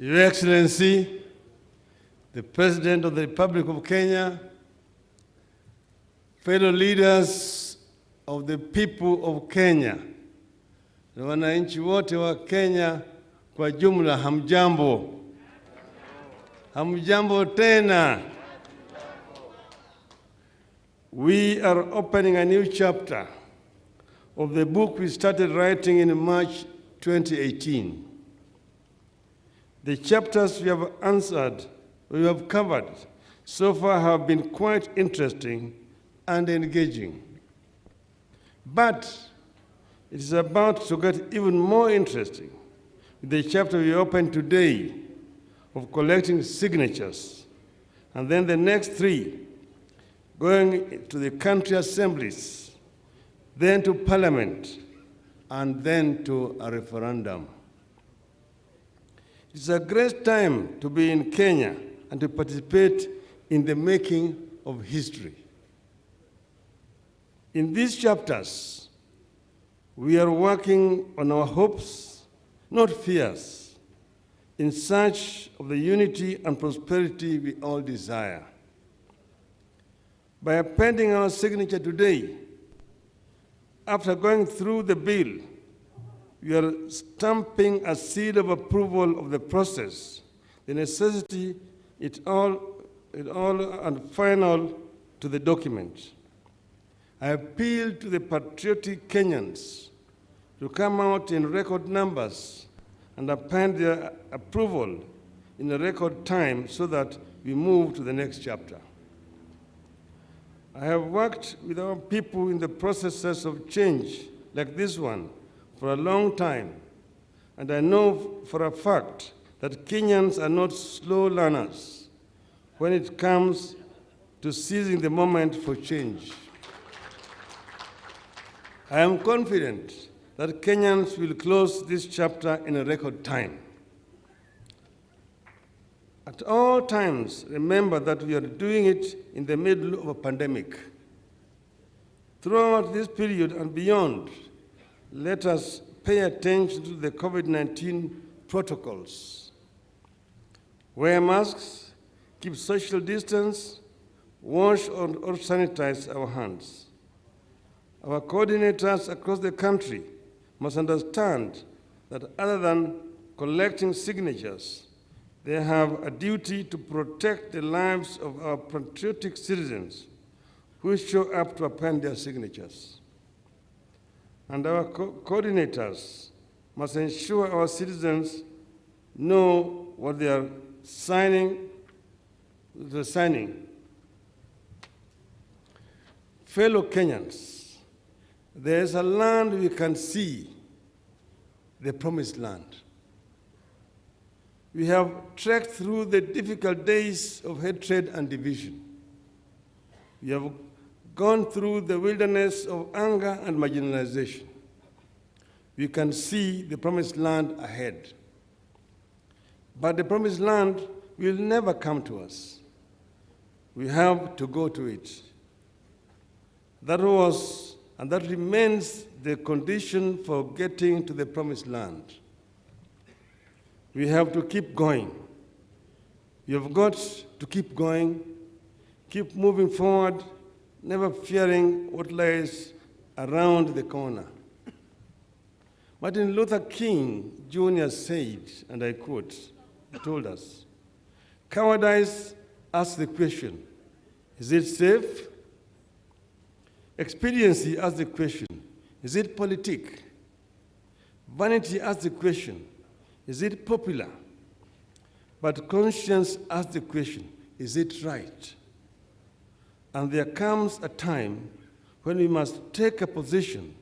Your Excellency, the President of the Republic of Kenya, fellow leaders of the people of Kenya, na wananchi wote wa Kenya kwa jumla, hamjambo. Hamjambo tena. We are opening a new chapter of the book we started writing in March 2018. The chapters we have covered so far have been quite interesting and engaging. But it is about to get even more interesting with the chapter we open today of collecting signatures, and then the next three going to the country assemblies, then to parliament, and then to a referendum. It's a great time to be in Kenya and to participate in the making of history. In these chapters, we are working on our hopes, not fears, in search of the unity and prosperity we all desire. By appending our signature today, after going through the bill, we are stamping a seal of approval of the process, the necessity, it all and final to the document. I appeal to the patriotic Kenyans to come out in record numbers and append their approval in a record time so that we move to the next chapter. I have worked with our people in the processes of change like this one for a long time, and I know for a fact that Kenyans are not slow learners when it comes to seizing the moment for change. I am confident that Kenyans will close this chapter in a record time. At all times, remember that we are doing it in the middle of a pandemic. Throughout this period and beyond, let us pay attention to the COVID-19 protocols. Wear masks, keep social distance, wash or sanitize our hands. Our coordinators across the country must understand that other than collecting signatures, they have a duty to protect the lives of our patriotic citizens who show up to append their signatures. And our coordinators must ensure our citizens know what they are signing. Fellow Kenyans, there is a land we can see, the promised land. We have trekked through the difficult days of hatred and division. We have gone through the wilderness of anger and marginalization. We can see the promised land ahead. But the promised land will never come to us. We have to go to it. That was and that remains the condition for getting to the promised land. We have to keep going. We have got to keep going, keep moving forward, never fearing what lies around the corner. Martin Luther King Jr. said, and I quote, he told us, "Cowardice asks the question, is it safe? Expediency asks the question, is it politic? Vanity asks the question, is it popular? But conscience asks the question, is it right?" And there comes a time when we must take a position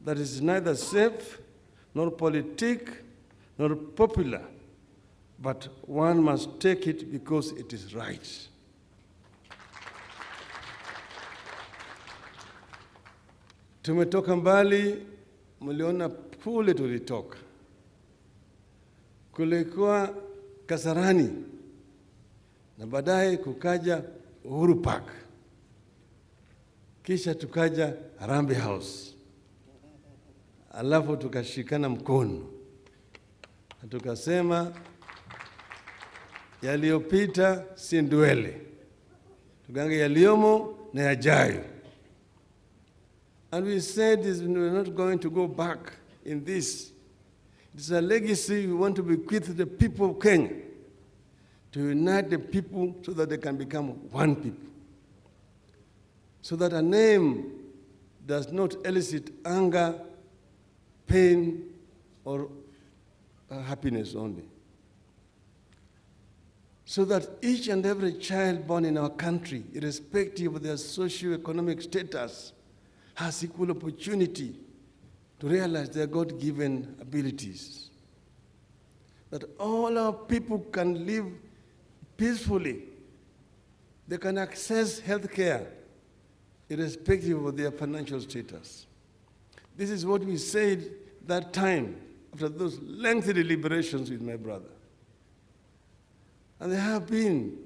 that is neither safe, nor politic, nor popular, but one must take it because it is right. Tumetoka mbali, mliona kule tulitoka. Kulikuwa Kasarani, na baadaye kukaja Uhuru Park. Kisha tukaja Harambee House. Alafu tukashikana mkono. Na tukasema Yaliyopita si ndwele. Tugange yaliyomo na yajayo. And we said we're not going to go back in this. It's a legacy we want to bequeath to the people of Kenya, to unite the people so that they can become one people. So that a name does not elicit anger, pain, or happiness only. So that each and every child born in our country, irrespective of their socio-economic status, has equal opportunity to realize their God-given abilities. That all our people can live peacefully. They can access health care, irrespective of their financial status. This is what we said that time, after those lengthy deliberations with my brother. And there have been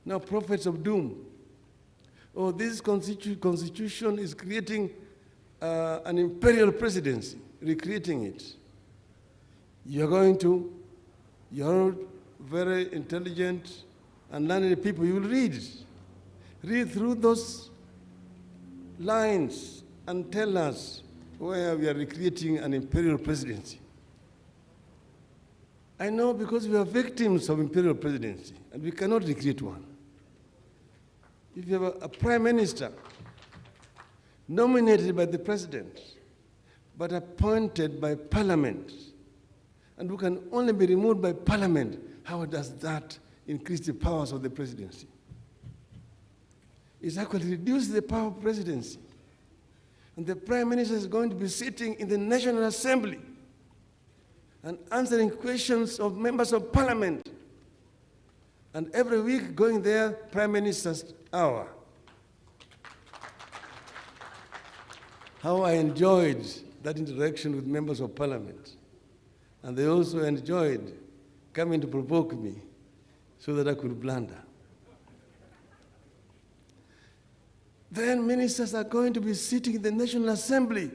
now prophets of doom. Oh, this constitution is creating an imperial presidency, recreating it. You're very intelligent and learned people, you will read. Read through those lines and tell us where we are recreating an imperial presidency. I know because we are victims of imperial presidency, and we cannot recreate one. If you have a prime minister nominated by the president, but appointed by parliament, and who can only be removed by parliament, how does that increase the powers of the presidency? It actually reduces the power of presidency. And the prime minister is going to be sitting in the National Assembly and answering questions of members of parliament. And every week going there, prime minister's hour. How I enjoyed that interaction with members of parliament. And they also enjoyed coming to provoke me so that I could blunder. Then ministers are going to be sitting in the National Assembly.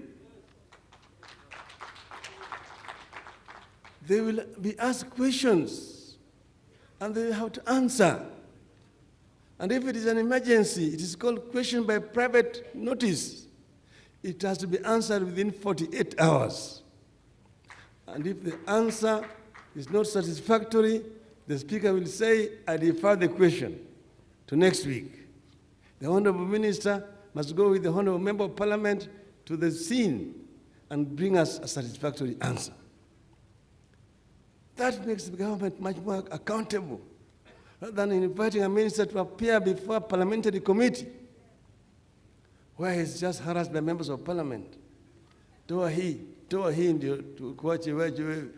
They will be asked questions, and they will have to answer. And if it is an emergency, it is called question by private notice. It has to be answered within 48 hours. And if the answer is not satisfactory, the speaker will say, I defer the question to next week. The honorable minister must go with the honorable member of parliament to the scene and bring us a satisfactory answer. That makes the government much more accountable, rather than inviting a minister to appear before a parliamentary committee, where he's just harassed by members of parliament. Toa hii ndio kuache wewe.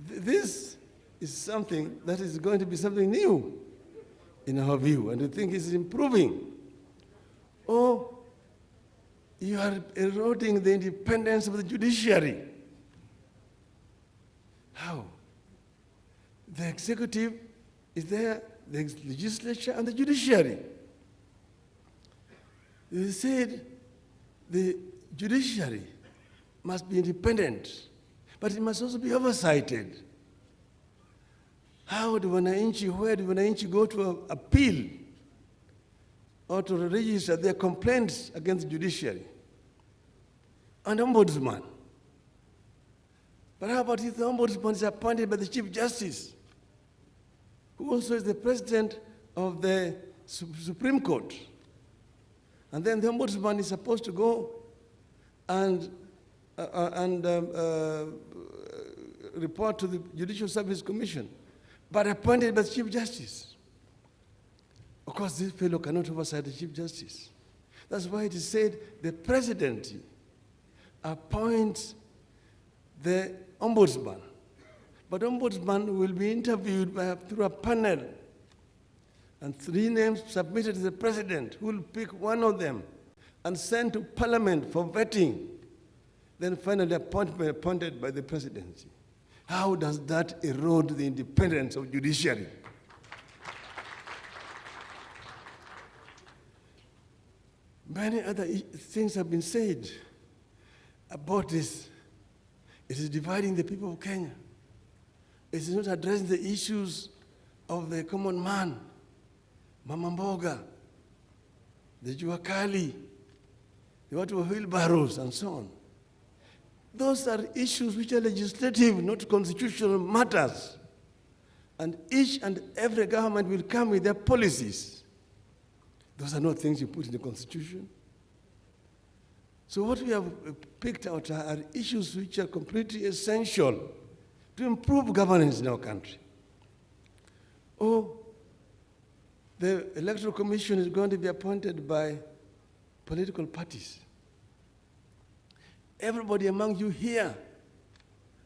This is something that is going to be something new in our view, and we think it's improving. Or you are eroding the independence of the judiciary. How? The executive is there, the legislature and the judiciary. They said the judiciary must be independent, but it must also be oversighted. Where do wananchi go to appeal or to register their complaints against the judiciary? And ombudsman. But how about if the ombudsman is appointed by the Chief Justice, who also is the president of the Supreme Court? And then the ombudsman is supposed to go and report to the Judicial Service Commission, but appointed by the Chief Justice. Of course, this fellow cannot oversight the Chief Justice. That's why it is said the presidency appoints the ombudsman. But ombudsman will be interviewed through a panel, and 3 names submitted to the president, who will pick one of them and send to parliament for vetting, then finally appointed by the presidency. How does that erode the independence of judiciary? Many other things have been said about this. It is dividing the people of Kenya. It is not addressing the issues of the common man, Mama Mboga, the Juakali, the watu wa wheelbarrows, and so on. Those are issues which are legislative, not constitutional matters. And each and every government will come with their policies. Those are not things you put in the Constitution. So what we have picked out are issues which are completely essential to improve governance in our country. Oh, the Electoral Commission is going to be appointed by political parties. Everybody among you here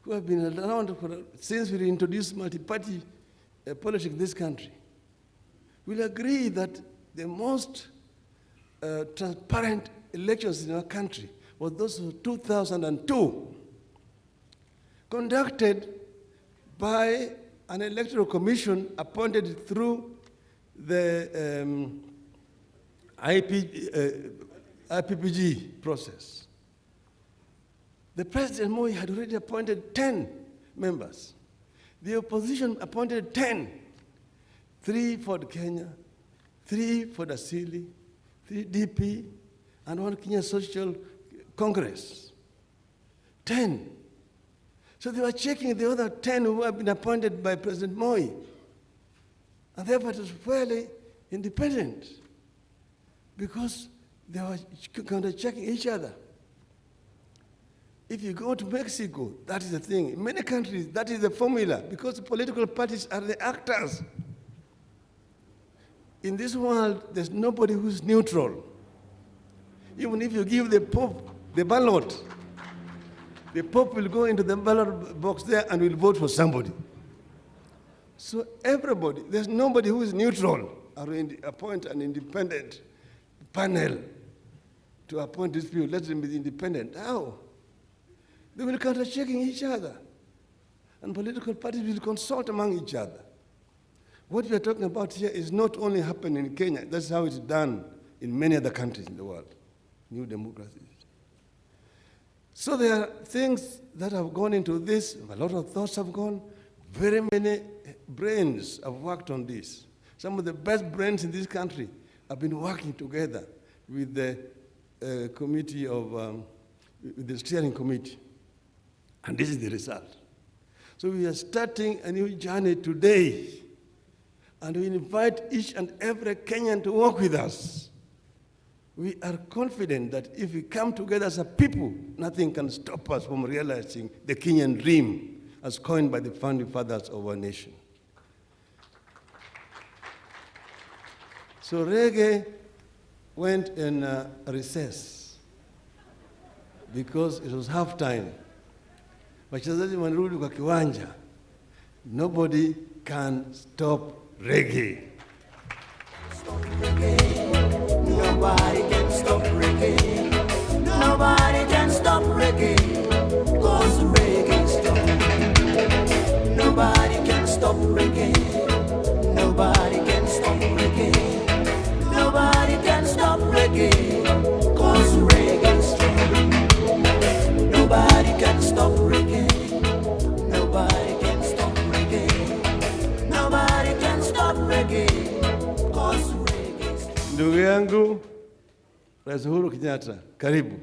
who have been around since we introduced multi-party politics in this country will agree that the most transparent elections in our country were those of 2002, conducted by an electoral commission appointed through the IPPG process. The President Moi had already appointed 10 members. The opposition appointed 10, 3 for Kenya, 3 for Dasili, 3 DP, and 1 Kenya Social Congress. 10. So they were checking the other 10 who have been appointed by President Moi. And therefore it was fairly independent because they were counter-checking each other. If you go to Mexico, that is the thing. In many countries, that is the formula, because the political parties are the actors. In this world, there's nobody who's neutral. Even if you give the Pope the ballot, the Pope will go into the ballot box there and will vote for somebody. So everybody, there's nobody who is neutral or appoint an independent panel to appoint these people. Let them be independent. How? They will counter-checking each other. And political parties will consult among each other. What we are talking about here is not only happening in Kenya. That's how it's done in many other countries in the world, new democracies. So there are things that have gone into this. A lot of thoughts have gone. Very many brains have worked on this. Some of the best brains in this country have been working together with the committee of, with the steering committee. And this is the result. So we are starting a new journey today. And we invite each and every Kenyan to work with us. We are confident that if we come together as a people, nothing can stop us from realizing the Kenyan dream as coined by the founding fathers of our nation. So reggae went in recess because it was halftime. Wachezaji wanarudi kwa kiwanja. Nobody can stop reggae. Stop reggae. Nobody can stop reggae. Nobody can stop reggae. 'Cause reggae is strong. Nobody can stop reggae. Nobody can stop reggae. Nobody can stop reggae. 'Cause reggae is strong. Nobody can stop reggae. Nobody can stop reggae. Nobody can stop reggae. 'Cause reggae is strong. Ndugu yangu Rais Uhuru Kenyatta, karibu.